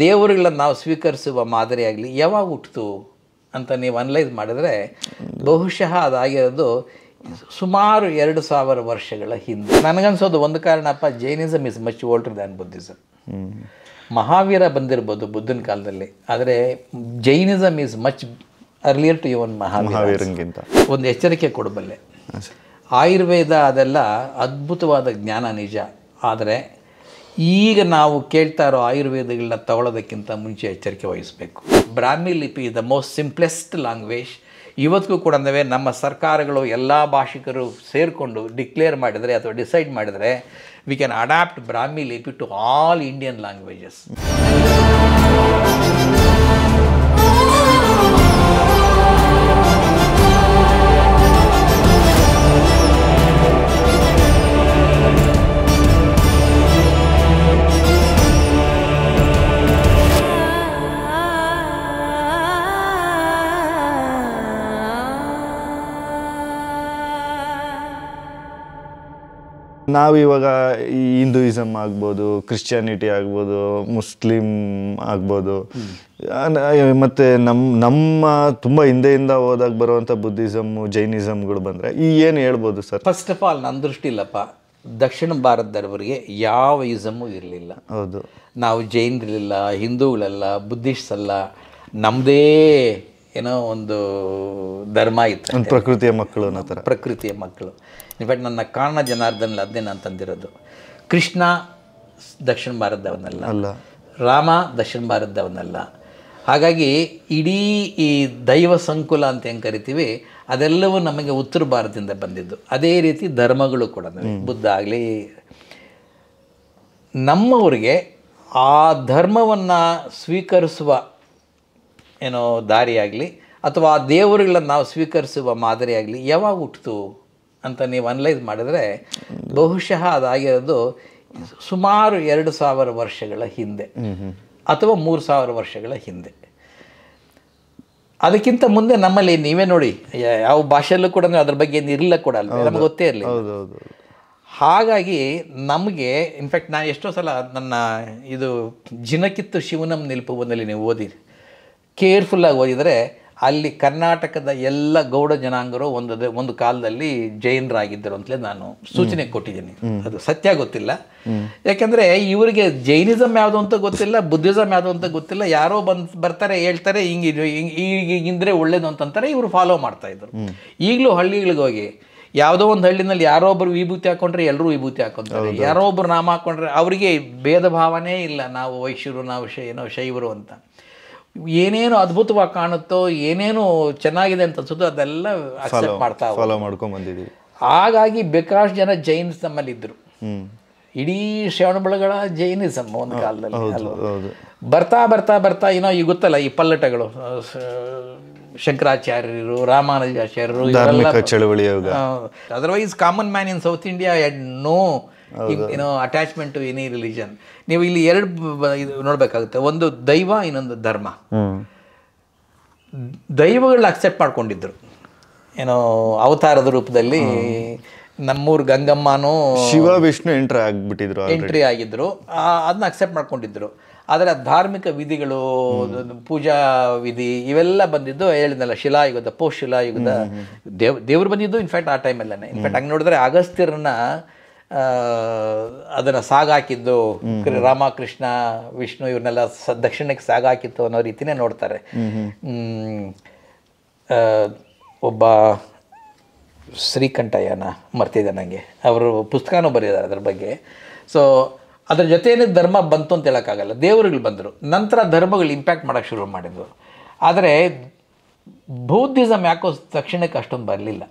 ದೇವರುಗಳನ್ನು ನಾವು ಸ್ವೀಕರಿಸುವ ಮಾದರಿಯಾಗಲಿ ಯಾವಾಗ ಹುಟ್ಟಿತು ಅಂತ ನೀವು ಅನಲೈಸ್ ಮಾಡಿದರೆ ಬಹುಶಃ ಅದಾಗಿರೋದು ಸುಮಾರು 2000 ವರ್ಷಗಳ ಹಿಂದೆ. ನನಗನ್ಸೋದು ಒಂದು ಕಾರಣಪ್ಪ, Jainism is much older than Buddhism. Mahavira ಬಂದಿರ್ಬೋದು ಬುದ್ಧನ ಕಾಲದಲ್ಲಿ, ಆದರೆ Jainism is much earlier to even ಮಹಾವೀರಂಗಿಂತ. ಒಂದು ಎಚ್ಚರಿಕೆ ಕೊಡಬಲ್ಲೆ, ಆಯುರ್ವೇದ ಅದೆಲ್ಲ ಅದ್ಭುತವಾದ ಜ್ಞಾನ ನಿಜ, ಆದರೆ ಈಗ ನಾವು ಕೇಳ್ತಾ ಇರೋ ಆಯುರ್ವೇದಗಳನ್ನ ತಗೊಳ್ಳೋದಕ್ಕಿಂತ ಮುಂಚೆ ಎಚ್ಚರಿಕೆ ವಹಿಸಬೇಕು. ಬ್ರಾಹ್ಮಿ ಲಿಪಿ ದ ಮೋಸ್ಟ್ ಸಿಂಪ್ಲೆಸ್ಟ್ ಲ್ಯಾಂಗ್ವೇಜ್. ಇವತ್ತಿಗೂ ಕೂಡ ನಮ್ಮ ಸರ್ಕಾರಗಳು ಎಲ್ಲ ಭಾಷಿಕರು ಸೇರಿಕೊಂಡು ಡಿಕ್ಲೇರ್ ಮಾಡಿದರೆ ಅಥವಾ ಡಿಸೈಡ್ ಮಾಡಿದರೆ ವಿ ಕ್ಯಾನ್ ಅಡಾಪ್ಟ್ ಬ್ರಾಹ್ಮಿ ಲಿಪಿ ಟು ಆಲ್ ಇಂಡಿಯನ್ ಲ್ಯಾಂಗ್ವೇಜಸ್. ನಾವಿವಾಗ ಈ ಹಿಂದೂಯಿಸಮ್ ಆಗ್ಬೋದು, ಕ್ರಿಶ್ಚಿಯಾನಿಟಿ ಆಗ್ಬೋದು, ಮುಸ್ಲಿಂ ಆಗ್ಬೋದು, ಮತ್ತು ನಮ್ಮ ತುಂಬ ಹಿಂದೆಯಿಂದ ಹೋದಾಗ ಬರುವಂಥ ಬುದ್ಧಿಸಮ್ಮು, ಜೈನಿಸಮ್ಗಳು ಬಂದರೆ ಈ ಏನು ಹೇಳ್ಬೋದು ಸರ್? ಫಸ್ಟ್ ಆಫ್ ಆಲ್ ನನ್ನ ದೃಷ್ಟಿ ಇಲ್ಲಪ್ಪ, ದಕ್ಷಿಣ ಭಾರತದವರಿಗೆ ಯಾವ ಇಸಮ್ಮು ಇರಲಿಲ್ಲ. ಹೌದು, ನಾವು ಜೈನರಿಲ್ಲ, ಹಿಂದೂಗಳಲ್ಲ, ಬುದ್ಧಿಸ್ಟ್ ಅಲ್ಲ, ನಮ್ಮದೇ ಏನೋ ಒಂದು ಧರ್ಮ ಇತ್ತು, ಪ್ರಕೃತಿಯ ಮಕ್ಕಳು ಅನ್ನೋ ಥರ. ಪ್ರಕೃತಿಯ ಮಕ್ಕಳು. ಇನ್ಫ್ಯಾಕ್ಟ್ ನನ್ನ ಕಾರಣ ಜನಾರ್ದನ್ ಅದನ್ನೇ ನಾನು ತಂದಿರೋದು. ಕೃಷ್ಣ ದಕ್ಷಿಣ ಭಾರತದವನಲ್ಲ, ಅಲ್ಲ, ರಾಮ ದಕ್ಷಿಣ ಭಾರತದವನಲ್ಲ. ಹಾಗಾಗಿ ಇಡೀ ಈ ದೈವ ಸಂಕುಲ ಅಂತ ಹೆಂಗೆ ಕರಿತೀವಿ ಅದೆಲ್ಲವೂ ನಮಗೆ ಉತ್ತರ ಭಾರತದಿಂದ ಬಂದಿದ್ದು. ಅದೇ ರೀತಿ ಧರ್ಮಗಳು ಕೂಡ, ಬುದ್ಧ ಆಗಲಿ, ನಮ್ಮವರಿಗೆ ಆ ಧರ್ಮವನ್ನು ಸ್ವೀಕರಿಸುವ ಏನೋ ದಾರಿಯಾಗಲಿ ಅಥವಾ ಆ ದೇವರುಗಳನ್ನು ನಾವು ಸ್ವೀಕರಿಸುವ ಮಾದರಿಯಾಗಲಿ ಯಾವಾಗ ಹುಟ್ಟಿತು ಅಂತ ನೀವು ಅನಲೈಸ್ ಮಾಡಿದರೆ ಬಹುಶಃ ಅದಾಗಿರೋದು ಸುಮಾರು 2000 ವರ್ಷಗಳ ಹಿಂದೆ ಅಥವಾ 3000 ವರ್ಷಗಳ ಹಿಂದೆ. ಅದಕ್ಕಿಂತ ಮುಂದೆ ನಮ್ಮಲ್ಲಿ ನೀವೇ ನೋಡಿ, ಯಾವ ಭಾಷೆಯಲ್ಲೂ ಕೂಡ ಅದ್ರ ಬಗ್ಗೆ ಇರಲಿಲ್ಲ ಕೂಡ ಅಲ್ಲ, ನಮ್ಗೆ ಗೊತ್ತೇ ಇರಲಿಲ್ಲ. ಹಾಗಾಗಿ ನಮಗೆ ಇನ್ಫ್ಯಾಕ್ಟ್ ನಾನು ಎಷ್ಟೋ ಸಲ ನನ್ನ ಇದು ಜಿನಕಿತ್ತು ಶಿವನಂ ನಿಲ್ಪುವನಲ್ಲಿ ನೀವು ಓದಿರಿ, ಕೇರ್ಫುಲ್ಲಾಗಿ ಓದಿದರೆ ಅಲ್ಲಿ ಕರ್ನಾಟಕದ ಎಲ್ಲ ಗೌಡ ಜನಾಂಗರು ಒಂದು ಕಾಲದಲ್ಲಿ ಜೈನರಾಗಿದ್ದರು ಅಂತಲೇ ನಾನು ಸೂಚನೆ ಕೊಟ್ಟಿದ್ದೀನಿ. ಅದು ಸತ್ಯ ಗೊತ್ತಿಲ್ಲ, ಯಾಕೆಂದರೆ ಇವರಿಗೆ ಜೈನಿಸಮ್ ಯಾವುದು ಅಂತ ಗೊತ್ತಿಲ್ಲ, ಬುದ್ಧಿಸಮ್ ಯಾವುದು ಅಂತ ಗೊತ್ತಿಲ್ಲ. ಯಾರೋ ಬರ್ತಾರೆ ಹೇಳ್ತಾರೆ ಹಿಂಗಿಂದ್ರೆ ಒಳ್ಳೇದು ಅಂತಂತಾರೆ, ಇವರು ಫಾಲೋ ಮಾಡ್ತಾಯಿದ್ರು. ಈಗಲೂ ಹಳ್ಳಿಗಳಿಗೆ ಹೋಗಿ ಯಾವುದೋ ಒಂದು ಹಳ್ಳಿನಲ್ಲಿ ಯಾರೋ ಒಬ್ಬರು ವಿಭೂತಿ ಹಾಕೊಂಡ್ರೆ ಎಲ್ಲರೂ ವಿಭೂತಿ ಹಾಕೊಂತಾರೆ, ಯಾರೋ ಒಬ್ಬರು ನಾಮ ಹಾಕೊಂಡ್ರೆ ಅವರಿಗೆ ಭೇದ ಭಾವನೆ ಇಲ್ಲ, ನಾವು ವೈಶ್ಯರು, ನಾವು ಶೈವರು ಅಂತ. ಏನೇನು ಅದ್ಭುತವಾಗಿ ಕಾಣುತ್ತೋ, ಏನೇನು ಚೆನ್ನಾಗಿದೆ ಅಂತ ಅನ್ಸುತ್ತೋ ಅದೆಲ್ಲ ಅಕ್ಸೆಪ್ಟ್ ಫಾಲೋ ಮಾಡ್ಕೊಂಡು ಬಂದಿದ್ದೀವಿ. ಹಾಗಾಗಿ ಬೇಕಾಷ್ಟು ಜನ ಜೈನ್ಸ್ ನಮ್ಮಲ್ಲಿ ಇದ್ದರು. ಇಡೀ ಶ್ರವಣಬೆಳಗೊಳ ಜೈನಿಸಮ್ ಒಂದು ಕಾಲದಲ್ಲಿ. ಬರ್ತಾ ಬರ್ತಾ ಬರ್ತಾ ಏನೋ ಈಗ ಗೊತ್ತಲ್ಲ, ಈ ಪಲ್ಲಟಗಳು, ಶಂಕರಾಚಾರ್ಯರು, ರಾಮಾನುಜಾಚಾರ್ಯರು, ಚಳವಳಿ. Otherwise common man in South India had no attachment to any religion. ನೀವು ಇಲ್ಲಿ ಎರಡು ನೋಡಬೇಕಾಗುತ್ತೆ, ಒಂದು ದೈವ, ಇನ್ನೊಂದು ಧರ್ಮ. ದೈವಗಳನ್ನ ಅಕ್ಸೆಪ್ಟ್ ಮಾಡ್ಕೊಂಡಿದ್ರು, ಏನೋ ಅವತಾರದ ರೂಪದಲ್ಲಿ. ನಮ್ಮೂರು ಗಂಗಮ್ಮನೂ ಶಿವ ವಿಷ್ಣು ಎಂಟ್ರಿ ಆಗಿದ್ರು, ಅದನ್ನ ಅಕ್ಸೆಪ್ಟ್ ಮಾಡ್ಕೊಂಡಿದ್ರು. ಆದರೆ ಧಾರ್ಮಿಕ ವಿಧಿಗಳು, ಪೂಜಾ ವಿಧಿ ಇವೆಲ್ಲ ಬಂದಿದ್ದು ಹೇಳಿದ್ನಲ್ಲ, ಶಿಲಾಯುಗದ, ಪೋಸ್ಟ್ ಶಿಲಾಯುಗದ ದೇವ್ರು ಬಂದಿದ್ದು ಇನ್ಫ್ಯಾಕ್ಟ್ ಆ ಟೈಮಲ್ಲೇ. ಇನ್ಫ್ಯಾಕ್ಟ್ ಹಂಗೆ ನೋಡಿದ್ರೆ ಅಗಸ್ತ್ಯರನ್ನ ಅದನ್ನು ಸಾಗಾಕಿದ್ದು ರಾಮಕೃಷ್ಣ, ವಿಷ್ಣು ಇವ್ರನ್ನೆಲ್ಲ ದಕ್ಷಿಣಕ್ಕೆ ಸಾಗಾಕಿತ್ತು ಅನ್ನೋ ರೀತಿಯೇ ನೋಡ್ತಾರೆ. ಒಬ್ಬ ಶ್ರೀಕಂಠಯ್ಯನ ಮರ್ತಿದ್ದೆ ನನಗೆ, ಅವರು ಪುಸ್ತಕನೂ ಬರೆದಿದ್ದಾರೆ ಅದ್ರ ಬಗ್ಗೆ. ಸೊ ಅದ್ರ ಜೊತೆಯೇ ಧರ್ಮ ಬಂತು ಅಂತ ಹೇಳೋಕ್ಕಾಗಲ್ಲ, ದೇವರುಗಳು ಬಂದರು, ನಂತರ ಧರ್ಮಗಳು ಇಂಪ್ಯಾಕ್ಟ್ ಮಾಡೋಕ್ಕೆ ಶುರು ಮಾಡಿದ್ರು. ಆದರೆ ಬೌದ್ಧಿಸಮ್ ಯಾಕೋ ದಕ್ಷಿಣಕ್ಕೆ ಅಷ್ಟೊಂದು ಬರಲಿಲ್ಲ,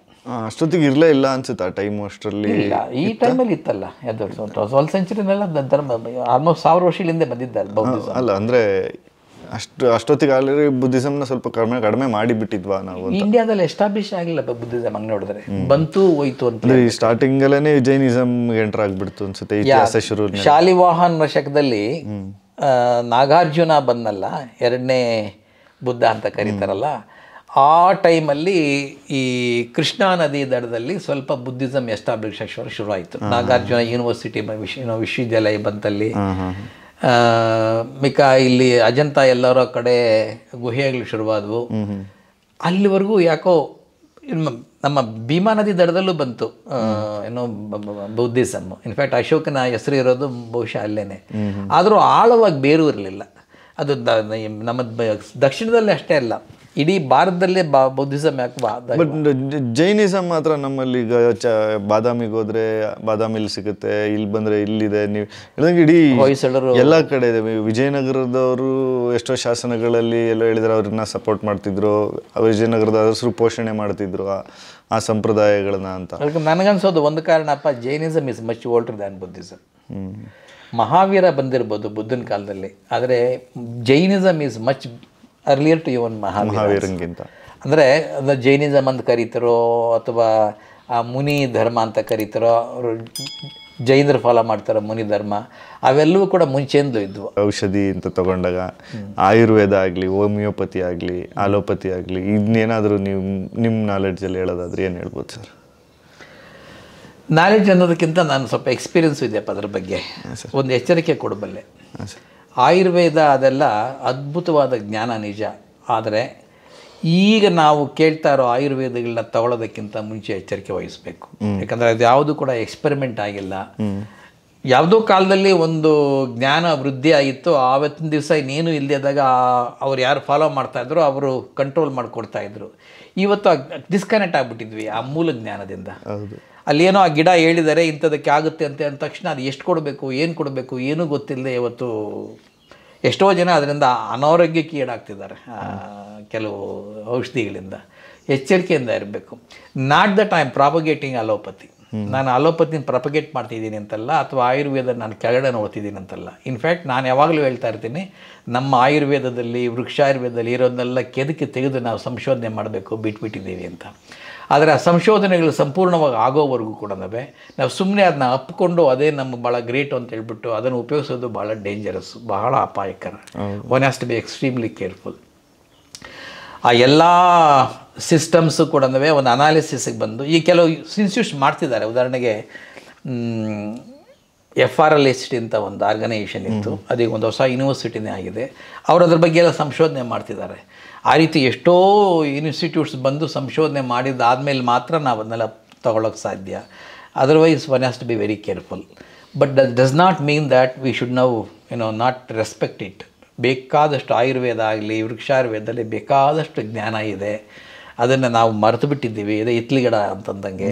ಅಷ್ಟೊತ್ತಿಗೆ ಇರಲೇ ಇಲ್ಲ ಅನ್ಸುತ್ತೆ ಆ ಟೈಮ್. ಅಷ್ಟರಲ್ಲಿ ಇಲ್ಲ, ಈ ಟೈಮಲ್ಲಿ ಇತ್ತಲ್ಲ, 12th ಸೆಂಚುರಿನೆಲ್ಲ ಧರ್ಮ ಆಲ್ಮೋಸ್ಟ್ 1000 ವರ್ಷಗಳಿಂದ ಬಂದಿದ್ದಾರೆ ಬೌದ್ಧಿಸಮ್. ಅಲ್ಲ ಅಂದರೆ ಅಷ್ಟೊತ್ತಿಗೆ ಆಲ್ರೆಡಿ ಬುದ್ಧಿಸಮ್ನ ಸ್ವಲ್ಪ ಕಡಿಮೆ ಮಾಡಿಬಿಟ್ಟಿದ್ವಾ ನಾವು? ಇಂಡಿಯಾದಲ್ಲಿ ಎಸ್ಟಾಬ್ಲಿಷ್ ಆಗಿಲ್ಲ ಬುದ್ಧಿಸಮ್, ಹಂಗೆ ನೋಡಿದ್ರೆ ಬಂತು ಹೋಯ್ತು ಅಂತ. ಸ್ಟಾರ್ಟಿಂಗಲ್ಲೇ ಜೈನಿಸಮ್ ಎಂಟರ್ ಆಗಿಬಿಡ್ತು ಅನ್ಸುತ್ತೆ ಇತಿಹಾಸ ಶುರು. ಶಾಲಿವಾಹನ್ ಶಕದಲ್ಲಿ ನಾಗಾರ್ಜುನ ಬಂದಲ್ಲ, 2ನೇ ಬುದ್ಧ ಅಂತ ಕರೀತಾರಲ್ಲ, ಆ ಟೈಮಲ್ಲಿ ಈ ಕೃಷ್ಣಾ ನದಿ ದಡದಲ್ಲಿ ಸ್ವಲ್ಪ ಬುದ್ಧಿಸಮ್ ಎಸ್ಟಾಬ್ಲಿಷ್ ಶುರು ಆಯಿತು. ನಾಗಾರ್ಜುನ ಯೂನಿವರ್ಸಿಟಿ ವಿಶ್ವವಿದ್ಯಾಲಯ ಬಂತಲ್ಲಿ, ಮಿಕ್ಕ ಇಲ್ಲಿ ಅಜಂತ ಎಲ್ಲರ ಕಡೆ ಗುಹೆಗಳು ಶುರುವಾದವು. ಅಲ್ಲಿವರೆಗೂ ಯಾಕೋ ನಮ್ಮ ಭೀಮಾ ನದಿ ದಡದಲ್ಲೂ ಬಂತು ಏನೋ ಬೌದ್ಧಿಸಮ್. ಇನ್ಫ್ಯಾಕ್ಟ್ ಅಶೋಕನ ಹೆಸರು ಇರೋದು ಬಹುಶಃ ಅಲ್ಲೇನೆ. ಆದರೂ ಆಳವಾಗಿ ಬೇರು ಇರಲಿಲ್ಲ. ಅದು ನಮ್ಮ ದಕ್ಷಿಣದಲ್ಲಿ ಅಷ್ಟೇ ಅಲ್ಲ, ಇಡೀ ಭಾರತದಲ್ಲೇ ಬೌದ್ಧಿಸಮ್ ಯಾಕೆ. ಬಟ್ ಜೈನಿಸಮ್ ಮಾತ್ರ ನಮ್ಮಲ್ಲಿ ಈಗ ಬಾದಾಮಿಗೆ ಹೋದ್ರೆ ಬಾದಾಮಿಲಿ ಸಿಗುತ್ತೆ, ಇಲ್ಲಿ ಬಂದ್ರೆ ಇಲ್ಲಿದೆ. ನೀವು ಹೇಳಿದಂಗೆ ಇಡೀ ಎಲ್ಲ ಕಡೆ ಇದೆ. ವಿಜಯನಗರದವರು ಎಷ್ಟೋ ಶಾಸನಗಳಲ್ಲಿ ಎಲ್ಲೋ ಹೇಳಿದ್ರೆ ಅವ್ರನ್ನ ಸಪೋರ್ಟ್ ಮಾಡ್ತಿದ್ರು, ವಿಜಯನಗರದ ಹೆಸರು ಪೋಷಣೆ ಮಾಡ್ತಿದ್ರು ಆ ಸಂಪ್ರದಾಯಗಳನ್ನ ಅಂತ. ನನಗನ್ಸೋದು ಒಂದು ಕಾರಣಪ್ಪ, Jainism is much older than Buddhism. Mahavira ಬಂದಿರ್ಬೋದು ಬುದ್ಧನ ಕಾಲದಲ್ಲಿ, ಆದರೆ Jainism is much earlier to even ಮಹಾವೀರಂಗಿಂತ. ಅಂದರೆ ಅದು ಜೈನಿಸಮ್ ಅಂತ ಕರೀತಾರೋ ಅಥವಾ ಆ ಮುನಿ ಧರ್ಮ ಅಂತ ಕರೀತಾರೋ, ಅವರು ಜೈನರು ಫಾಲೋ ಮಾಡ್ತಾರೋ ಮುನಿ ಧರ್ಮ, ಅವೆಲ್ಲವೂ ಕೂಡ ಮುಂಚೆಂದು ಇದ್ವು. ಔಷಧಿ ಅಂತ ತಗೊಂಡಾಗ ಆಯುರ್ವೇದ ಆಗಲಿ, ಹೋಮಿಯೋಪತಿ ಆಗಲಿ, ಆಲೋಪತಿ ಆಗಲಿ, ಇದನ್ನೇನಾದರೂ ನೀವು ನಿಮ್ಮ ನಾಲೆಡ್ಜಲ್ಲಿ ಹೇಳೋದಾದ್ರೆ ಏನು ಹೇಳ್ಬೋದು ಸರ್? ನಾಲೆಡ್ಜ್ ಅನ್ನೋದಕ್ಕಿಂತ ನಾನು ಸ್ವಲ್ಪ ಎಕ್ಸ್ಪೀರಿಯನ್ಸು ಇದೆಯಪ್ಪ ಅದ್ರ ಬಗ್ಗೆ. ಒಂದು ಎಚ್ಚರಿಕೆ ಕೊಡಬಲ್ಲೆ. ಆಯುರ್ವೇದ ಅದೆಲ್ಲ ಅದ್ಭುತವಾದ ಜ್ಞಾನ ನಿಜ, ಆದರೆ ಈಗ ನಾವು ಕೇಳ್ತಾ ಇರೋ ಆಯುರ್ವೇದಗಳನ್ನ ತಗೊಳ್ಳೋದಕ್ಕಿಂತ ಮುಂಚೆ ಎಚ್ಚರಿಕೆ ವಹಿಸಬೇಕು. ಯಾಕಂದರೆ ಅದು ಯಾವುದು ಕೂಡ ಎಕ್ಸ್ಪೆರಿಮೆಂಟ್ ಆಗಿಲ್ಲ. ಯಾವುದೋ ಕಾಲದಲ್ಲಿ ಒಂದು ಜ್ಞಾನ ವೃದ್ಧಿ ಆಗಿತ್ತು, ಆವತ್ತಿನ ದಿವಸ ಇನ್ನೇನು ಇಲ್ಲದಾಗ ಅವ್ರು ಯಾರು ಫಾಲೋ ಮಾಡ್ತಾಯಿದ್ರು ಅವರು ಕಂಟ್ರೋಲ್ ಮಾಡಿಕೊಡ್ತಾಯಿದ್ರು. ಇವತ್ತು ಡಿಸ್ಕನೆಕ್ಟ್ ಆಗಿಬಿಟ್ಟಿದ್ವಿ ಆ ಮೂಲ ಜ್ಞಾನದಿಂದ. ಅಲ್ಲೇನೋ ಆ ಗಿಡ ಹೇಳಿದರೆ ಇಂಥದಕ್ಕೆ ಆಗುತ್ತೆ ಅಂತ ಅಂದ ತಕ್ಷಣ ಅದು ಎಷ್ಟು ಕೊಡಬೇಕು, ಏನು ಕೊಡಬೇಕು ಏನೂ ಗೊತ್ತಿಲ್ಲದೆ ಇವತ್ತು ಎಷ್ಟೋ ಜನ ಅದರಿಂದ ಅನಾರೋಗ್ಯಕ್ಕೆ ಈಡಾಗ್ತಿದ್ದಾರೆ ಕೆಲವು ಔಷಧಿಗಳಿಂದ. ಎಚ್ಚರಿಕೆಯಿಂದ ಇರಬೇಕು. Not that I am propagating allopathy. ನಾನು ಅಲೋಪತಿನ ಪ್ರಪಗೇಟ್ ಮಾಡ್ತಿದ್ದೀನಿ ಅಂತಲ್ಲ, ಅಥವಾ ಆಯುರ್ವೇದ ನಾನು ಕೆಳಗಡೆ ನೋಡ್ತಿದ್ದೀನಿ ಅಂತಲ್ಲ. ಇನ್ಫ್ಯಾಕ್ಟ್ ನಾನು ಯಾವಾಗಲೂ ಹೇಳ್ತಾ ಇರ್ತೀನಿ, ನಮ್ಮ ಆಯುರ್ವೇದದಲ್ಲಿ ವೃಕ್ಷಾಯುರ್ವೇದದಲ್ಲಿ ಇರೋದನ್ನೆಲ್ಲ ಕೆದಕಿ ತೆಗೆದು ನಾವು ಸಂಶೋಧನೆ ಮಾಡಬೇಕು, ಬಿಟ್ಬಿಟ್ಟಿದ್ದೀವಿ ಅಂತ. ಆದರೆ ಆ ಸಂಶೋಧನೆಗಳು ಸಂಪೂರ್ಣವಾಗಿ ಆಗೋವರೆಗೂ ಕೂಡ ನಾವು ಸುಮ್ಮನೆ ಅದನ್ನ ಅಪ್ಪಿಕೊಂಡು ಅದೇ ನಮ್ಗೆ ಭಾಳ ಗ್ರೇಟ್ ಅಂತ ಹೇಳ್ಬಿಟ್ಟು ಅದನ್ನು ಉಪಯೋಗಿಸೋದು ಭಾಳ ಡೇಂಜರಸ್ಸು, ಬಹಳ ಅಪಾಯಕರ. One has to be extremely careful. ಆ ಎಲ್ಲ ಸಿಸ್ಟಮ್ಸು ಕೂಡ ಒಂದು ಅನಾಲಿಸಿಸ್ಗೆ ಬಂದು ಈ ಕೆಲವು ಇನ್ಸ್ಟಿಟ್ಯೂಟ್ಸ್ ಮಾಡ್ತಿದ್ದಾರೆ. ಉದಾಹರಣೆಗೆ FRLHT ಅಂತ ಒಂದು ಆರ್ಗನೈಸೇಷನ್ ಇತ್ತು, ಅದೀಗ ಒಂದು ಹೊಸ ಯೂನಿವರ್ಸಿಟಿನೇ ಆಗಿದೆ. ಅವರು ಅದ್ರ ಬಗ್ಗೆ ಎಲ್ಲ ಸಂಶೋಧನೆ ಮಾಡ್ತಿದ್ದಾರೆ. ಆ ರೀತಿ ಎಷ್ಟೋ ಇನ್ಸ್ಟಿಟ್ಯೂಟ್ಸ್ ಬಂದು ಸಂಶೋಧನೆ ಮಾಡಿದ್ದಾದಮೇಲೆ ಮಾತ್ರ ನಾವು ಅದನ್ನೆಲ್ಲ ತಗೊಳ್ಳೋಕ್ಕೆ ಸಾಧ್ಯ. Otherwise one has to be very careful. But that does not mean that we should now not respect it. ಬೇಕಾದಷ್ಟು ಆಯುರ್ವೇದ ಆಗಲಿ ವೃಕ್ಷಾಯುರ್ವೇದದಲ್ಲಿ ಬೇಕಾದಷ್ಟು ಜ್ಞಾನ ಇದೆ, ಅದನ್ನು ನಾವು ಮರೆತು ಬಿಟ್ಟಿದ್ದೀವಿ. ಇದೇ ಇತ್ಲಿಗಡ ಅಂತಂದಂಗೆ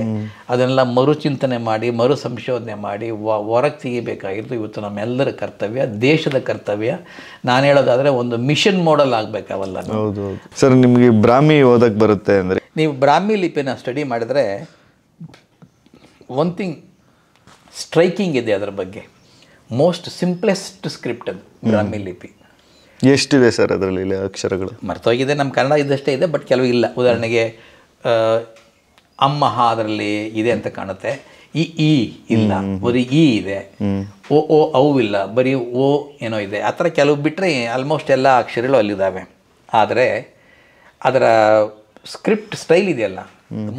ಅದನ್ನೆಲ್ಲ ಮರುಚಿಂತನೆ ಮಾಡಿ ಮರು ಸಂಶೋಧನೆ ಮಾಡಿ ಹೊರಗೆ ತೆಗಿಬೇಕಾಗಿದ್ದು ಇವತ್ತು ನಮ್ಮೆಲ್ಲರ ಕರ್ತವ್ಯ, ದೇಶದ ಕರ್ತವ್ಯ. ನಾನು ಹೇಳೋದಾದರೆ ಒಂದು ಮಿಷನ್ ಮಾಡೆಲ್ ಆಗಬೇಕು ಅವೆಲ್ಲ. ಹೌದು ಸರ್. ನಿಮಗೆ ಬ್ರಾಹ್ಮಿ ಓದಕ್ಕೆ ಬರುತ್ತೆ ಅಂದರೆ ನೀವು ಬ್ರಾಹ್ಮಿ ಲಿಪಿನ ಸ್ಟಡಿ ಮಾಡಿದ್ರೆ ಒನ್ ಥಿಂಗ್ ಸ್ಟ್ರೈಕಿಂಗ್ ಇದೆ ಅದರ ಬಗ್ಗೆ. ಮೋಸ್ಟ್ ಸಿಂಪ್ಲೆಸ್ಟ್ ಸ್ಕ್ರಿಪ್ಟ್ ಅದು ಬ್ರಾಹ್ಮಿ ಲಿಪಿ. ಎಷ್ಟಿದೆ ಸರ್ ಅದರಲ್ಲಿ ಅಕ್ಷರಗಳು? ಮರ್ತೋಗಿದೆ, ನಮ್ಮ ಕನ್ನಡ ಇದ್ದಷ್ಟೇ ಇದೆ, ಬಟ್ ಕೆಲವು ಇಲ್ಲ. ಉದಾಹರಣೆಗೆ ಅಮ್ಮಹ ಅದರಲ್ಲಿ ಇದೆ ಅಂತ ಕಾಣುತ್ತೆ, ಈ ಇಲ್ಲ, ಬರೀ ಈ ಇದೆ, ಓ ಔ ಇಲ್ಲ, ಬರೀ ಓ ಏನೋ ಇದೆ. ಆ ಥರ ಕೆಲವು ಬಿಟ್ಟರೆ ಆಲ್ಮೋಸ್ಟ್ ಎಲ್ಲ ಅಕ್ಷರಗಳು ಅಲ್ಲಿದ್ದಾವೆ. ಆದರೆ ಅದರ ಸ್ಕ್ರಿಪ್ಟ್ ಸ್ಟೈಲ್ ಇದೆಯಲ್ಲ,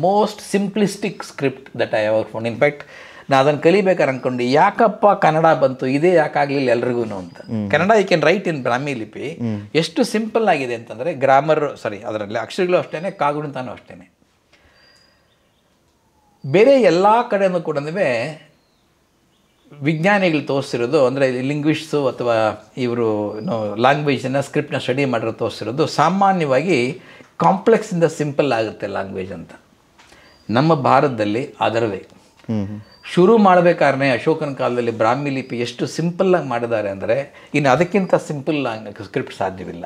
most simplistic script that I ever found. In fact ನಾನು ಅದನ್ನು ಕಲಿಬೇಕು ಅಂದ್ಕೊಂಡು ಯಾಕಪ್ಪ ಕನ್ನಡ ಬಂತು, ಇದೇ ಯಾಕಾಗಲಿಲ್ಲ ಎಲ್ರಿಗೂ ಅಂತ. ಕನ್ನಡ ಯು ಕ್ಯಾನ್ ರೈಟ್ ಇನ್ ಬ್ರಾಹ್ಮಿ ಲಿಪಿ. ಎಷ್ಟು ಸಿಂಪಲ್ ಆಗಿದೆ ಅಂತಂದರೆ ಗ್ರಾಮರ್ ಅದರಲ್ಲಿ ಅಕ್ಷರಗಳು ಅಷ್ಟೇ, ಕಾಗುಣಿತನೂ ಅಷ್ಟೇ. ಬೇರೆ ಎಲ್ಲ ಕಡೆಯೂ ಕೂಡ ವಿಜ್ಞಾನಿಗಳು ತೋರಿಸಿರೋದು, ಅಂದರೆ ಲಿಂಗ್ವಿಸ್ಟ್ಸು ಅಥವಾ ಇವರು ಲ್ಯಾಂಗ್ವೇಜನ್ನು ಸ್ಕ್ರಿಪ್ಟ್ನ ಸ್ಟಡಿ ಮಾಡಿರೋ ತೋರಿಸಿರೋದು ಸಾಮಾನ್ಯವಾಗಿ ಕಾಂಪ್ಲೆಕ್ಸಿಂದ ಸಿಂಪಲ್ ಆಗುತ್ತೆ ಲ್ಯಾಂಗ್ವೇಜ್ ಅಂತ. ನಮ್ಮ ಭಾರತದಲ್ಲಿ ಅದರವೇ ಶುರು ಮಾಡಬೇಕಾದ್ರೆ ಅಶೋಕನ ಕಾಲದಲ್ಲಿ ಬ್ರಾಹ್ಮಿ ಲಿಪಿ ಎಷ್ಟು ಸಿಂಪಲ್ಲಾಗಿ ಮಾಡಿದ್ದಾರೆ ಅಂದರೆ ಇನ್ನು ಅದಕ್ಕಿಂತ ಸಿಂಪಲ್ ಸ್ಕ್ರಿಪ್ಟ್ ಸಾಧ್ಯವಿಲ್ಲ.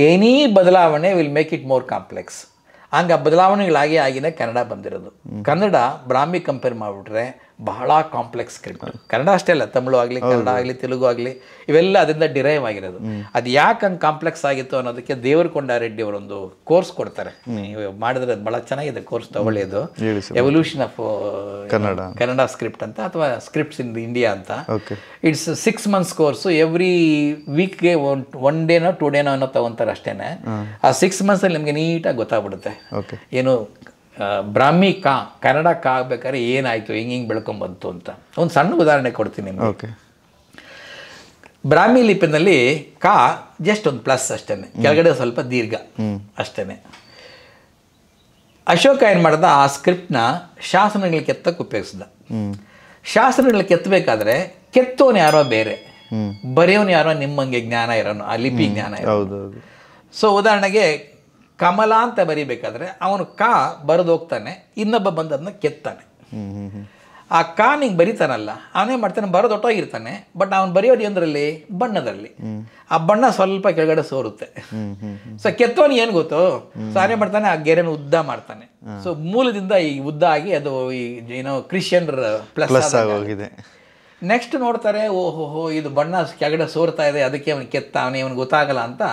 ಎನಿ ಬದಲಾವಣೆ will make it more complex. ಹಂಗೆ ಬದಲಾವಣೆಗಳಾಗಿ ಆಗಿನೇ ಕನ್ನಡ ಬಂದಿರೋದು. ಕನ್ನಡ ಬ್ರಾಹ್ಮಿ ಕಂಪೇರ್ ಮಾಡಿಬಿಟ್ರೆ ಬಹಳ ಕಾಂಪ್ಲೆಕ್ಸ್ ಸ್ಕ್ರಿಪ್ಟ್. ಕನ್ನಡ ಅಷ್ಟೇ ಅಲ್ಲ, ತಮಿಳು ಆಗಲಿ ಕನ್ನಡ ಆಗಲಿ ತೆಲುಗು ಆಗಲಿ ಇವೆಲ್ಲ ಅದರಿಂದ ಡಿರೈವ್ ಆಗಿರೋದು. ಅದು ಯಾಕೆ ಹಂಗೆ ಕಾಂಪ್ಲೆಕ್ಸ್ ಆಗಿತ್ತು ಅನ್ನೋದಕ್ಕೆ ದೇವರಕೊಂಡ ರೆಡ್ಡಿ ಅವರೊಂದು ಕೋರ್ಸ್ ಕೊಡ್ತಾರೆ. ಮಾಡಿದ್ರೆ ಭಾಳ ಚೆನ್ನಾಗಿದೆ ಕೋರ್ಸ್, ತಗೊಳ್ಳಿದು. ಎವಲ್ಯೂಷನ್ ಆಫ್ ಕನ್ನಡ ಸ್ಕ್ರಿಪ್ಟ್ ಅಂತ, ಅಥವಾ ಸ್ಕ್ರಿಪ್ಟ್ಸ್ ಇನ್ ಇಂಡಿಯಾ ಅಂತ. It's 6 months course. ಎವ್ರಿ ವೀಕ್ಗೆ 1 ಡೇನೋ 2 ಡೇನೋ ಅನ್ನೋ ತಗೊತಾರೆ ಅಷ್ಟೇ. ಆ 6 monthsಲ್ಲಿ ನಿಮಗೆ ನೀಟಾಗಿ ಗೊತ್ತಾಗ್ಬಿಡುತ್ತೆ ಏನು ಬ್ರಾಹ್ಮಿ ಕನ್ನಡ ಆಗ್ಬೇಕಾದ್ರೆ ಏನಾಯಿತು, ಹಿಂಗೆ ಬೆಳ್ಕೊಂಬಂತು ಅಂತ. ಒಂದು ಸಣ್ಣ ಉದಾಹರಣೆ ಕೊಡ್ತೀನಿ ನಿಮಗೆ. ಬ್ರಾಹ್ಮಿ ಲಿಪಿನಲ್ಲಿ ಕಾ ಜಸ್ಟ್ ಒಂದು ಪ್ಲಸ್ ಅಷ್ಟೇ, ಕೆಳಗಡೆ ಸ್ವಲ್ಪ ದೀರ್ಘ ಅಷ್ಟೇ. ಅಶೋಕ ಏನು ಮಾಡ್ದ, ಆ ಸ್ಕ್ರಿಪ್ಟ್ನ ಶಾಸನಗಳು ಕೆತ್ತಕ್ಕೆ ಉಪಯೋಗಿಸ್ದ. ಶಾಸನಗಳು ಕೆತ್ತಬೇಕಾದ್ರೆ ಕೆತ್ತೋನು ಯಾರೋ ಬೇರೆ, ಬರೆಯೋನು ಯಾರೋ ನಿಮ್ಮಂಗೆ ಜ್ಞಾನ ಇರೋನು, ಆ ಲಿಪಿ ಜ್ಞಾನ ಇರೋದು. ಸೊ ಉದಾಹರಣೆಗೆ ಕಮಲ ಅಂತ ಬರಿಬೇಕಾದ್ರೆ ಅವನು ಕಾ ಬರೆದು ಹೋಗ್ತಾನೆ, ಇನ್ನೊಬ್ಬ ಬಂದದನ್ನ ಕೆತ್ತಾನೆ. ಆ ಕಾ ನಿಂಗೆ ಬರೀತಾನಲ್ಲ, ಅವನೇ ಮಾಡ್ತಾನೆ ಬರೋದು ಹೊಟ್ಟೋಗಿರ್ತಾನೆ, ಬಟ್ ಅವನು ಬರೆಯೋದು ಏನರಲ್ಲಿ, ಬಣ್ಣದಲ್ಲಿ. ಆ ಬಣ್ಣ ಸ್ವಲ್ಪ ಕೆಳಗಡೆ ಸೋರುತ್ತೆ. ಸೊ ಕೆತ್ತೋನು ಏನು ಗೊತ್ತು, ಸೊ ಅವನೇ ಮಾಡ್ತಾನೆ ಆ ಗೆರೆನ ಉದ್ದ ಮಾಡ್ತಾನೆ. ಸೊ ಮೂಲದಿಂದ ಈ ಉದ್ದ ಆಗಿ ಅದು ಏನೋ ಕ್ರಿಶ್ಚಿಯನ್ರ ಪ್ಲಸ್ ಆಗೋಗಿದೆ. ನೆಕ್ಸ್ಟ್ ನೋಡ್ತಾರೆ, ಓಹೋಹೋ ಇದು ಬಣ್ಣ ಕೆಳಗಡೆ ಸೋರ್ತಾ ಇದೆ, ಅದಕ್ಕೆ ಅವನು ಕೆತ್ತ, ಅವನಿಗೆ ಗೊತ್ತಾಗಲ್ಲ ಅಂತ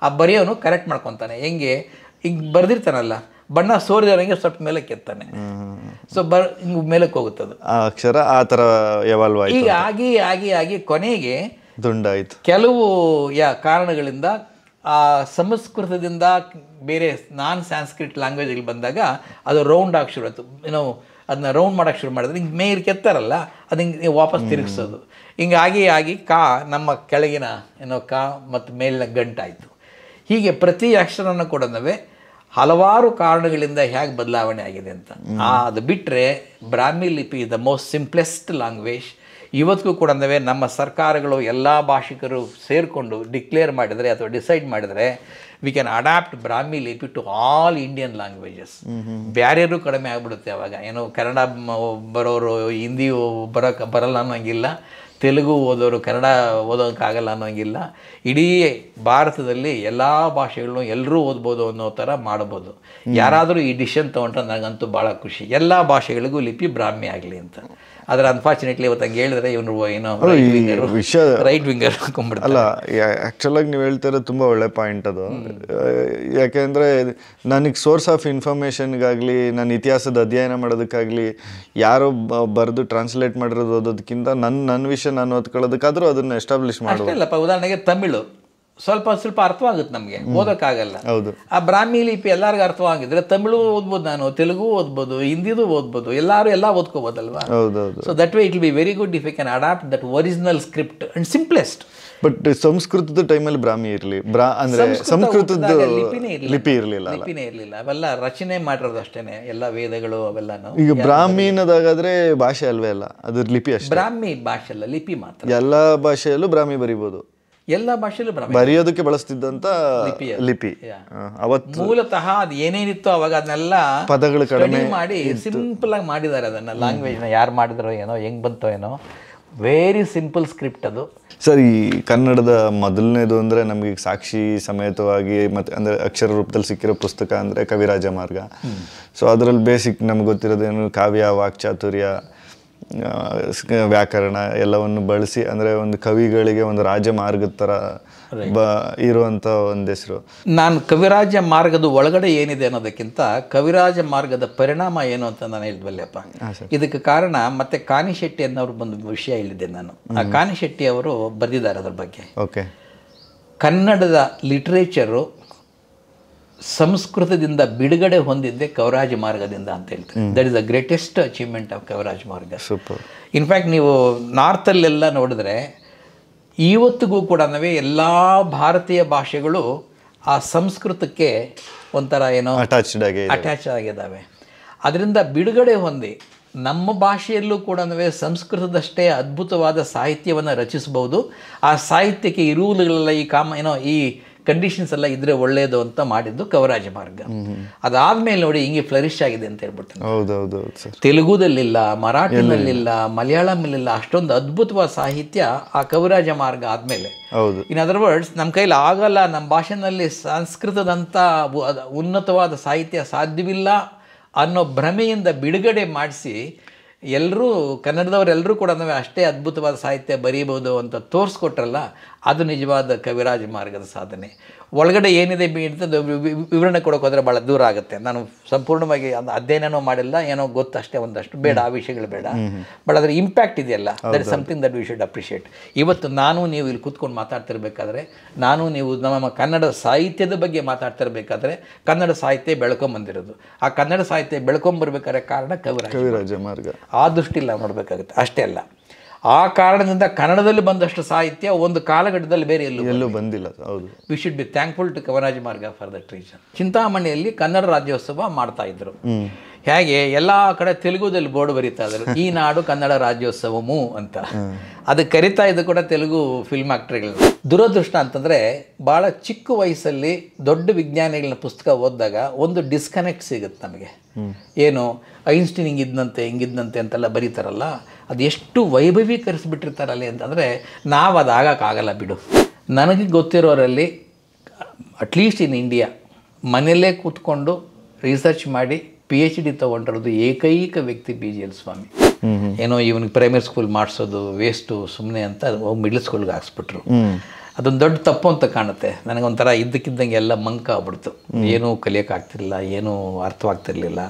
ಆ ಬರೆಯೋನು ಕರೆಕ್ಟ್ ಮಾಡ್ಕೊತಾನೆ. ಹೆಂಗೆ ಈಗ ಬರೆದಿರ್ತಾನಲ್ಲ, ಬಣ್ಣ ಸೋರಿದವನಿಗೆ ಸ್ವಲ್ಪ ಮೇಲೆ ಕೆತ್ತಾನೆ. ಸೊ ಹಿಂಗೆ ಮೇಲಕ್ಕೆ ಹೋಗುತ್ತದು ಅಕ್ಷರ, ಆ ಥರ ಎವಾಲ್ವ್ ಆಯ್ತು. ಈಗ ಆಗಿ ಆಗಿ ಆಗಿ ಕೊನೆಗೆ ದುಂಡಾಯಿತು. ಕೆಲವು ಕಾರಣಗಳಿಂದ ಆ ಸಂಸ್ಕೃತದಿಂದ ಬೇರೆ ನಾನ್ ಸ್ಯಾನ್ಸ್ಕ್ರಿಟ್ ಲ್ಯಾಂಗ್ವೇಜ್ಗೆ ಬಂದಾಗ ಅದು ರೌಂಡ್ ಆಗಿ ಶುರು ಆಯಿತು. ಏನೋ ಅದನ್ನ ರೌಂಡ್ ಮಾಡೋಕ್ಕೆ ಶುರು ಮಾಡಿದ್ರೆ ಹಿಂಗೆ ಮೇಲ್ ಕೆತ್ತಾರಲ್ಲ, ಅದು ಹಿಂಗೆ ವಾಪಸ್ ತಿರುಗಿಸೋದು. ಹಿಂಗೆ ಆಗಿ ಆಗಿ ಕಾ ನಮ್ಮ ಕೆಳಗಿನ ಏನೋ ಕಾ ಮತ್ತು ಮೇಲಿನ ಗಂಟಾಯಿತು. ಹೀಗೆ ಪ್ರತಿ ಅಕ್ಷರನ ಕೂಡ ಹಲವಾರು ಕಾರಣಗಳಿಂದ ಹೇಗೆ ಬದಲಾವಣೆ ಆಗಿದೆ ಅಂತ. ಅದು ಬಿಟ್ಟರೆ ಬ್ರಾಹ್ಮಿ ಲಿಪಿ ದ ಮೋಸ್ಟ್ ಸಿಂಪ್ಲೆಸ್ಟ್ ಲ್ಯಾಂಗ್ವೇಜ್. ಇವತ್ತಿಗೂ ಕೂಡ ನಮ್ಮ ಸರ್ಕಾರಗಳು ಎಲ್ಲ ಭಾಷಿಕರು ಸೇರಿಕೊಂಡು ಡಿಕ್ಲೇರ್ ಮಾಡಿದರೆ ಅಥವಾ ಡಿಸೈಡ್ ಮಾಡಿದರೆ ವಿ ಕ್ಯಾನ್ ಅಡಾಪ್ಟ್ ಬ್ರಾಹ್ಮಿ ಲಿಪಿ ಟು ಆಲ್ ಇಂಡಿಯನ್ ಲ್ಯಾಂಗ್ವೇಜಸ್. ಬ್ಯಾರಿಯರು ಕಡಿಮೆ ಆಗಿಬಿಡುತ್ತೆ ಅವಾಗ. ಏನೋ ಕನ್ನಡ ಬರೋರು ಹಿಂದಿ ಬರಲ್ಲ ಅನ್ನೋಂಗಿಲ್ಲ, ತೆಲುಗು ಓದೋರು ಕನ್ನಡ ಓದೋಕ್ಕಾಗಲ್ಲ ಅನ್ನೋಂಗಿಲ್ಲ. ಇಡೀ ಭಾರತದಲ್ಲಿ ಎಲ್ಲ ಭಾಷೆಗಳನ್ನು ಎಲ್ಲರೂ ಓದ್ಬೋದು ಅನ್ನೋ ಥರ ಮಾಡ್ಬೋದು. ಯಾರಾದರೂ ಈ ಡಿಸಿಷನ್ ತೊಗೊಂಡ್ರೆ ನನಗಂತೂ ಭಾಳ ಖುಷಿ. ಎಲ್ಲ ಭಾಷೆಗಳಿಗೂ ಲಿಪಿ ಬ್ರಾಹ್ಮಿ ಆಗಲಿ ಅಂತ. ಆದರೆ ಅನ್ಫಾರ್ಚುನೇಟ್ಲಿ ಇವತ್ತು ಹಂಗೆ ಹೇಳಿದ್ರೆ ಇವನು ಏನೋ ರೈಟ್ ವಿಂಗರ್ ಹಾಕೊಂಡ್ಬಿಡ್ತಾರೆ. ಅಲ್ಲ, ಆ್ಯಕ್ಚುಲಾಗಿ ನೀವು ಹೇಳ್ತಿರೋದು ತುಂಬ ಒಳ್ಳೆ ಪಾಯಿಂಟ್ ಅದು. ಯಾಕೆಂದರೆ ನನಗೆ ಸೋರ್ಸ್ ಆಫ್ ಇನ್ಫಾರ್ಮೇಷನ್ಗಾಗಲಿ, ನನ್ನ ಇತಿಹಾಸದ ಅಧ್ಯಯನ ಮಾಡೋದಕ್ಕಾಗಲಿ, ಯಾರೋ ಬರೆದು ಟ್ರಾನ್ಸ್ಲೇಟ್ ಮಾಡಿರೋದು ಓದೋದಕ್ಕಿಂತ ನನ್ನ ವಿಷಯ ನಾನು ಓದ್ಕೊಳ್ಳೋದಕ್ಕಾದರೂ ಅದನ್ನು ಎಸ್ಟಾಬ್ಲಿಷ್ ಮಾಡೋದು. ಅಷ್ಟೇ. ಉದಾಹರಣೆಗೆ ತಮಿಳು ಸ್ವಲ್ಪ ಅರ್ಥವಾಗುತ್ತೆ ನಮಗೆ, ಓದೋಕ್ಕಾಗಲ್ಲ. ಹೌದು. ಆ ಬ್ರಾಹ್ಮಿ ಲಿಪಿ ಎಲ್ಲರಿಗೂ ಅರ್ಥವಾಗಿದ್ರೆ ತಮಿಳು ಓದ್ಬೋದು, ನಾನು ತೆಲುಗು ಓದ್ಬೋದು, ಹಿಂದಿದು ಓದ್ಬೋದು, ಎಲ್ಲ ಓದ್ಕೋಬೋದಲ್ವಾ. So that way it will be very good if you can adapt that original script and simplest. But ಸಂಸ್ಕೃತದ ಟೈಮಲ್ಲಿ ಬ್ರಾಹ್ಮಿ ಇರಲಿ, ಅಂದ್ರೆ ಸಂಸ್ಕೃತದ ಲಿಪಿ ಇರಲಿಲ್ಲ. ಅವೆಲ್ಲ ರಚನೆ ಮಾಡಿರೋದು ಅಷ್ಟೇನೆ, ಎಲ್ಲ ವೇದಗಳು ಅವೆಲ್ಲಾನು. ಈಗ ಬ್ರಾಹ್ಮೀನದಾಗಾದ್ರೆ ಭಾಷೆ ಅಲ್ವೇ ಅಲ್ಲ, ಅದ್ರ ಲಿಪಿ ಅಷ್ಟೇ. ಬ್ರಾಹ್ಮಿ ಭಾಷೆ ಅಲ್ಲ, ಲಿಪಿ ಮಾತ್ರ. ಎಲ್ಲ ಭಾಷೆಯಲ್ಲೂ ಬ್ರಾಹ್ಮಿ ಬರಿಬೋದು, ಎಲ್ಲ ಭಾಷೆಯಲ್ಲೂ ಬರೆಯೋದಕ್ಕೆ ಬಳಸ್ತಿದ್ದಂತ ಲಿಪಿ. ಅವತ್ತು ಮೂಲತಃ ಅದು ಏನೇನಿತ್ತು ಅವಾಗ ಅದನ್ನೆಲ್ಲ ಪದಗಳು ಕಡಿಮೆ ಮಾಡಿ ಸಿಂಪಲ್ ಆಗಿ ಮಾಡಿದ್ದಾರೆ. ಅದನ್ನ ಲ್ಯಾಂಗ್ವೇಜ್ನ ಯಾರು ಮಾಡಿದ್ರೋ ಏನೋ, ಹೆಂಗ್ ಬಂತೋ ಏನೋ, ವೆರಿ ಸಿಂಪಲ್ ಸ್ಕ್ರಿಪ್ಟ್ ಅದು. ಸರ್, ಈ ಕನ್ನಡದ ಮೊದಲನೇದು ಅಂದರೆ ನಮಗೆ ಸಾಕ್ಷಿ ಸಮೇತವಾಗಿ ಮತ್ತು ಅಂದರೆ ಅಕ್ಷರ ರೂಪದಲ್ಲಿ ಸಿಕ್ಕಿರೋ ಪುಸ್ತಕ ಅಂದರೆ ಕವಿರಾಜ ಮಾರ್ಗ. ಸೊ ಅದರಲ್ಲಿ ಬೇಸಿಕ್ ನಮ್ಗೆ ಗೊತ್ತಿರೋದೇನು, ಕಾವ್ಯ, ವಾಕ್ಚಾತುರ್ಯ, ವ್ಯಾಕರಣ ಎಲ್ಲವನ್ನು ಬಳಸಿ, ಅಂದರೆ ಒಂದು ಕವಿಗಳಿಗೆ ಒಂದು ರಾಜಮಾರ್ಗದ ಥರ ಇರುವಂಥ ಒಂದು ಹೆಸರು. ನಾನು ಕವಿರಾಜ ಮಾರ್ಗದ ಒಳಗಡೆ ಏನಿದೆ ಅನ್ನೋದಕ್ಕಿಂತ ಕವಿರಾಜ ಮಾರ್ಗದ ಪರಿಣಾಮ ಏನು ಅಂತ ನಾನು ಹೇಳಿದ್ವಲ್ಲಪ್ಪ. ಇದಕ್ಕೆ ಕಾರಣ ಮತ್ತೆ ಕಾನಿಶೆಟ್ಟಿ ಅನ್ನೋರು ಒಂದು ವಿಷಯ ಹೇಳಿದ್ದೆ ನಾನು. ಆ ಕಾನಿಶೆಟ್ಟಿ ಅವರು ಬರೆದಿದ್ದಾರೆ ಅದ್ರ ಬಗ್ಗೆ. ಓಕೆ. ಕನ್ನಡದ ಲಿಟ್ರೇಚರು ಸಂಸ್ಕೃತದಿಂದ ಬಿಡುಗಡೆ ಹೊಂದಿದ್ದೆ ಕವಿರಾಜ ಮಾರ್ಗದಿಂದ ಅಂತ ಹೇಳ್ತಾರೆ. That is the greatest achievement of Kavirajamarga. Super. In fact ನೀವು ನಾರ್ತಲ್ಲೆಲ್ಲ ನೋಡಿದ್ರೆ ಇವತ್ತಿಗೂ ಕೂಡ ಎಲ್ಲ ಭಾರತೀಯ ಭಾಷೆಗಳು ಆ ಸಂಸ್ಕೃತಕ್ಕೆ ಒಂಥರ ಏನೋ ಅಟ್ಯಾಚ್ ಆಗಿದ್ದಾವೆ. ಅದರಿಂದ ಬಿಡುಗಡೆ ಹೊಂದಿ ನಮ್ಮ ಭಾಷೆಯಲ್ಲೂ ಕೂಡ ಸಂಸ್ಕೃತದಷ್ಟೇ ಅದ್ಭುತವಾದ ಸಾಹಿತ್ಯವನ್ನು ರಚಿಸಬಹುದು. ಆ ಸಾಹಿತ್ಯಕ್ಕೆ ಈ ರೂಲ್ಗಳೆಲ್ಲ ಈ ಕಂಡೀಷನ್ಸ್ ಎಲ್ಲ ಇದ್ರೆ ಒಳ್ಳೆಯದು ಅಂತ ಮಾಡಿದ್ದು ಕವಿರಾಜ ಮಾರ್ಗ. ಅದಾದ್ಮೇಲೆ ನೋಡಿ ಹಿಂಗೆ ಫ್ಲರಿಶ್ ಆಗಿದೆ ಅಂತ ಹೇಳ್ಬಿಟ್ಟು. ತೆಲುಗುದಲ್ಲಿಲ್ಲ, ಮರಾಠಿನಲ್ಲಿಲ್ಲ, ಮಲಯಾಳಂನಲ್ಲಿಲ್ಲ ಅಷ್ಟೊಂದು ಅದ್ಭುತವಾದ ಸಾಹಿತ್ಯ ಆ ಕವಿರಾಜ ಮಾರ್ಗ ಆದ್ಮೇಲೆ. ಇನ್ ಅದರ್ ವರ್ಡ್ಸ್, ನಮ್ಮ ಕೈಲಿ ಆಗಲ್ಲ, ನಮ್ಮ ಭಾಷೆನಲ್ಲಿ ಸಂಸ್ಕೃತದಂಥ ಉನ್ನತವಾದ ಸಾಹಿತ್ಯ ಸಾಧ್ಯವಿಲ್ಲ ಅನ್ನೋ ಭ್ರಮೆಯಿಂದ ಬಿಡುಗಡೆ ಮಾಡಿಸಿ ಎಲ್ಲರೂ ಕನ್ನಡದವರೆಲ್ಲರೂ ಕೂಡ ಅಷ್ಟೇ ಅದ್ಭುತವಾದ ಸಾಹಿತ್ಯ ಬರೀಬೋದು ಅಂತ ತೋರಿಸ್ಕೊಟ್ರಲ್ಲ, ಅದು ನಿಜವಾದ ಕವಿರಾಜ ಮಾರ್ಗದ ಸಾಧನೆ. ಒಳಗಡೆ ಏನಿದೆ ಅಂತ ವಿವರಣೆ ಕೊಡೋಕೆ ಹೋದರೆ ಭಾಳ ದೂರ ಆಗುತ್ತೆ. ನಾನು ಸಂಪೂರ್ಣವಾಗಿ ಅಧ್ಯಯನನೂ ಮಾಡಿಲ್ಲ, ಏನೋ ಗೊತ್ತಷ್ಟೇ ಒಂದಷ್ಟು, ಬೇಡ ಆ ವಿಷಯಗಳು ಬೇಡ. ಬಟ್ ಅದರ ಇಂಪ್ಯಾಕ್ಟ್ ಇದೆಯಲ್ಲ, that is something that we should appreciate. ಇವತ್ತು ನಾನು ನೀವು ಇಲ್ಲಿ ಕೂತ್ಕೊಂಡು ಮಾತಾಡ್ತಿರ್ಬೇಕಾದ್ರೆ, ನಾನು ನೀವು ನಮ್ಮ ಕನ್ನಡ ಸಾಹಿತ್ಯದ ಬಗ್ಗೆ ಮಾತಾಡ್ತಿರ್ಬೇಕಾದ್ರೆ ಕನ್ನಡ ಸಾಹಿತ್ಯ ಬೆಳ್ಕೊಂಬಂದಿರೋದು. ಆ ಕನ್ನಡ ಸಾಹಿತ್ಯ ಬೆಳ್ಕೊಂಬರ್ಬೇಕಾದ್ರೆ ಕಾರಣ ಕವಿರಾಜ ಮಾರ್ಗ. ಆ ದೃಷ್ಟಿಲಿ ನಾವು ನೋಡಬೇಕಾಗುತ್ತೆ. ಅಷ್ಟೇ ಅಲ್ಲ, ಆ ಕಾರಣದಿಂದ ಕನ್ನಡದಲ್ಲಿ ಬಂದಷ್ಟು ಸಾಹಿತ್ಯ ಒಂದು ಕಾಲಘಟ್ಟದಲ್ಲಿ ಬೇರೆ ಎಲ್ಲೂ ಬಂದಿಲ್ಲ. ಹೌದು, we should be thankful to Kavirajamarga for that reason. ಚಿಂತಾಮಣಿಯಲ್ಲಿ ಕನ್ನಡ ರಾಜ್ಯೋತ್ಸವ ಮಾಡ್ತಾ ಇದ್ರು. ಹೇಗೆ ಎಲ್ಲ ಕಡೆ ತೆಲುಗುದಲ್ಲಿ ಬೋರ್ಡ್ ಬರೀತಾ ಇದ್ರು, ಈ ನಾಡು ಕನ್ನಡ ರಾಜ್ಯೋತ್ಸವಮು ಅಂತ. ಅದಕ್ಕೆ ಕರಿತಾ ಇದ್ದು ಕೂಡ ತೆಲುಗು ಫಿಲ್ಮ್ ಆಕ್ಟರ್ಗಳು. ದುರದೃಷ್ಟ ಅಂತಂದರೆ ಭಾಳ ಚಿಕ್ಕ ವಯಸ್ಸಲ್ಲಿ ದೊಡ್ಡ ವಿಜ್ಞಾನಿಗಳನ್ನ ಪುಸ್ತಕ ಓದಿದಾಗ ಒಂದು ಡಿಸ್ಕನೆಕ್ಟ್ ಸಿಗುತ್ತೆ ನಮಗೆ. ಏನು ಐನ್ಸ್ಟೀನ್ ಹಿಂಗಿದ್ದಂತೆ ಅಂತೆಲ್ಲ ಬರೀತಾರಲ್ಲ, ಅದು ಎಷ್ಟು ವೈಭವೀಕರಿಸ್ಬಿಟ್ಟಿರ್ತಾರಲ್ಲಿ ಅಂತಂದರೆ ನಾವು ಅದು ಆಗೋಕ್ಕಾಗಲ್ಲ ಬಿಡು. ನನಗೆ ಗೊತ್ತಿರೋರಲ್ಲಿ ಅಟ್ಲೀಸ್ಟ್ ಇನ್ ಇಂಡಿಯಾ ಮನೆಯಲ್ಲೇ ಕೂತ್ಕೊಂಡು ರಿಸರ್ಚ್ ಮಾಡಿ PhD ತೊಗೊಂಡಿರೋದು ಏಕೈಕ ವ್ಯಕ್ತಿ BGL ಸ್ವಾಮಿ. ಏನೋ ಇವನಿಗೆ ಪ್ರೈಮರಿ ಸ್ಕೂಲ್ ಮಾಡಿಸೋದು ವೇಸ್ಟು ಸುಮ್ಮನೆ ಅಂತ ಮಿಡ್ಲ್ ಸ್ಕೂಲ್ಗೆ ಹಾಕ್ಸ್ಬಿಟ್ರು. ಅದೊಂದು ದೊಡ್ಡ ತಪ್ಪು ಅಂತ ಕಾಣುತ್ತೆ. ನನಗೊಂಥರ ಇದ್ದಕ್ಕಿದ್ದಂಗೆ ಎಲ್ಲ ಮಂಕ ಆಗ್ಬಿಡ್ತು. ಏನೂ ಕಲಿಯೋಕ್ಕಾಗ್ತಿರ್ಲಿಲ್ಲ, ಏನೂ ಅರ್ಥವಾಗ್ತಿರ್ಲಿಲ್ಲ.